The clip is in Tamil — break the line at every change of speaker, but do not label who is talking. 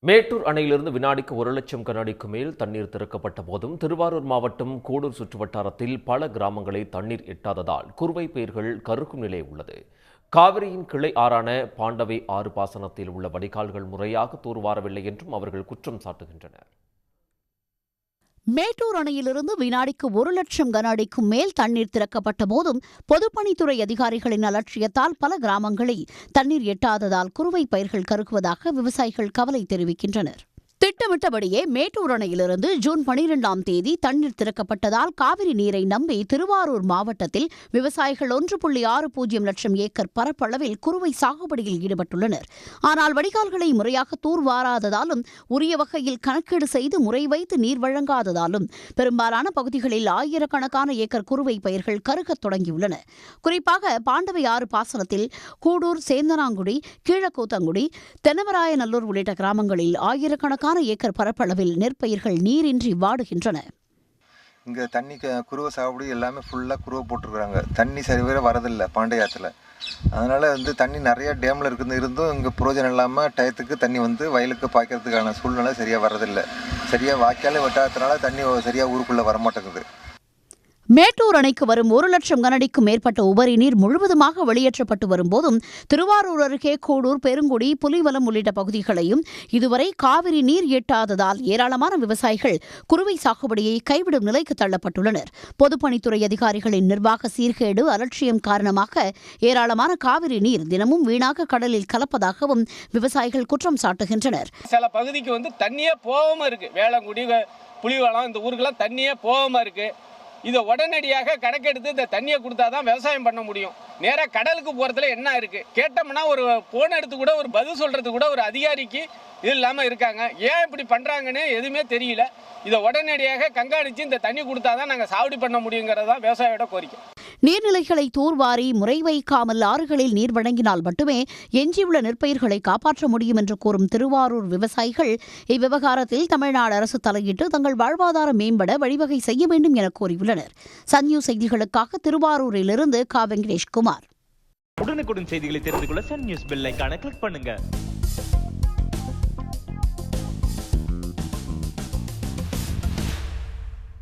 மேட்டூர் அணையிலிருந்து வினாடிக்கு 1,00,000 கனஅடிக்கு மேல் தண்ணீர் திறக்கப்பட்ட போதும் திருவாரூர் மாவட்டம் கூடூர் சுற்றுவட்டாரத்தில் பல கிராமங்களை தண்ணீர் எட்டாததால் குறுவை பயிர்கள் கருக்கும் நிலை உள்ளது. காவிரியின் கிளை ஆறான பாண்டவை ஆறு பாசனத்தில் உள்ள வடிகால்கள் முறையாக தூர்வாரவில்லை என்றும் அவர்கள் குற்றம் சாட்டுகின்றனர்.
மேட்டூர் அணையிலிருந்து வினாடிக்கு 1,00,000 கன அடிக்கும் மேல் தண்ணீர் திறக்கப்பட்ட போதும் பொதுப்பணித்துறை அதிகாரிகளின் அலட்சியத்தால் பல கிராமங்களில் தண்ணீர் எட்டாததால் குறுவை பயிர்கள் கருக்குவதாக விவசாயிகள் கவலை தெரிவிக்கின்றனர். திட்டமிட்டபடியே மேட்டூர் அணையிலிருந்து ஜூன் 12ஆம் தேதி தண்ணீர் திறக்கப்பட்டதால் காவிரி நீரை நம்பி திருவாரூர் மாவட்டத்தில் விவசாயிகள் 1.60 லட்சம் ஏக்கர் பரப்பளவில் குறுவை சாகுபடியில் ஈடுபட்டுள்ளனர். ஆனால் வடிகால்களை முறையாக தூர்வாராததாலும் உரிய வகையில் கணக்கீடு செய்து முறை வைத்து நீர் வழங்காததாலும் பெரும்பாலான பகுதிகளில் ஆயிரக்கணக்கான ஏக்கர் குறுவை பயிர்கள் கருகத் தொடங்கியுள்ளன. குறிப்பாக பாண்டவை ஆறு பாசனத்தில் கூடூர், சேந்தனாங்குடி, கீழக்கூத்தங்குடி, தென்னவராயநல்லூர் உள்ளிட்ட கிராமங்களில் ஆயிரக்கணக்கான ஏக்கர் பரப்பளவில் நெற்பயிர்கள் நீரின்றி வாடுகின்றன.
இங்க தண்ணி குறுவை சாகுபடி எல்லாமே ஃபுல்லா குறுவை போட்டுருக்காங்க. தண்ணி சரிவர வரதில்லை பாண்டையாத்துல. அதனால தண்ணி நிறைய டேம்ல இருந்தும் இங்க புரோஜனம் இல்லாம டயத்துக்கு தண்ணி வயலுக்கு பாய்க்கிறதுக்கான சூழ்நிலை சரியா வரதில்லை. சரியா வாய்க்காலே வெட்டாததுனால தண்ணி சரியா ஊருக்குள்ள வரமாட்டேங்குது.
மேட்டூர் அணைக்கு வரும் 1,00,000 கனஅடிக்கும் மேற்பட்ட உபரி நீர் முழுவதுமாக வெளியேற்றப்பட்டு வரும்போதும் திருவாரூர் அருகே கூடூர், பெருங்குடி, புலிவலம் உள்ளிட்ட பகுதிகளையும் இதுவரை காவிரி நீர் எட்டாததால் ஏராளமான விவசாயிகள் குறுவை சாகுபடியை கைவிடும் நிலைக்கு தள்ளப்பட்டுள்ளனர். பொதுப்பணித்துறை அதிகாரிகளின் நிர்வாக சீர்கேடு, அலட்சியம் காரணமாக ஏராளமான காவிரி நீர் தினமும் வீணாக கடலில் கலப்பதாகவும் விவசாயிகள் குற்றம் சாட்டுகின்றனர்.
சில பகுதிக்கு தண்ணியே போகாம இருக்கு. வேளங்குடி, புலிவலம் இந்த ஊருக்கெல்லாம் தண்ணியே போகாம இருக்கு. இதை உடனடியாக கணக்கெடுத்து இந்த தண்ணியை கொடுத்தாதான் விவசாயம் பண்ண முடியும். நேராக கடலுக்கு போகிறதுல என்ன இருக்குது கேட்டோம்னா ஒரு ஃபோன் எடுத்து கூட ஒரு பதில் சொல்கிறது கூட ஒரு அதிகாரிக்கு இது இல்லாமல் இருக்காங்க. ஏன் இப்படி பண்ணுறாங்கன்னு எதுவுமே தெரியல. இதை உடனடியாக கண்காணித்து இந்த தண்ணி கொடுத்தாதான் நாங்கள் சாகுபடி பண்ண முடியுங்கிறது தான் விவசாயியோட கோரிக்கை.
நீர்நிலைகளை தூர்வாரி முறை வைக்காமல் ஆறுகளில் நீர் வழங்கினால் மட்டுமே எஞ்சியுள்ள நெற்பயிர்களை காப்பாற்ற முடியும் என்று கூறும் திருவாரூர் விவசாயிகள் இவ்விவகாரத்தில் தமிழ்நாடு அரசு தலையிட்டு தங்கள் வாழ்வாதாரம் மேம்பட வழிவகை செய்ய வேண்டும் என கூறியுள்ளனர். சன் நியூஸ் செய்திகளுக்காக திருவாரூரிலிருந்து கா. வெங்கடேஷ்குமார்.
உடனுக்குடன் செய்திகளை தெரிந்து கொள்ள சன் நியூஸ் பெல் ஐகானை கிளிக் பண்ணுங்க.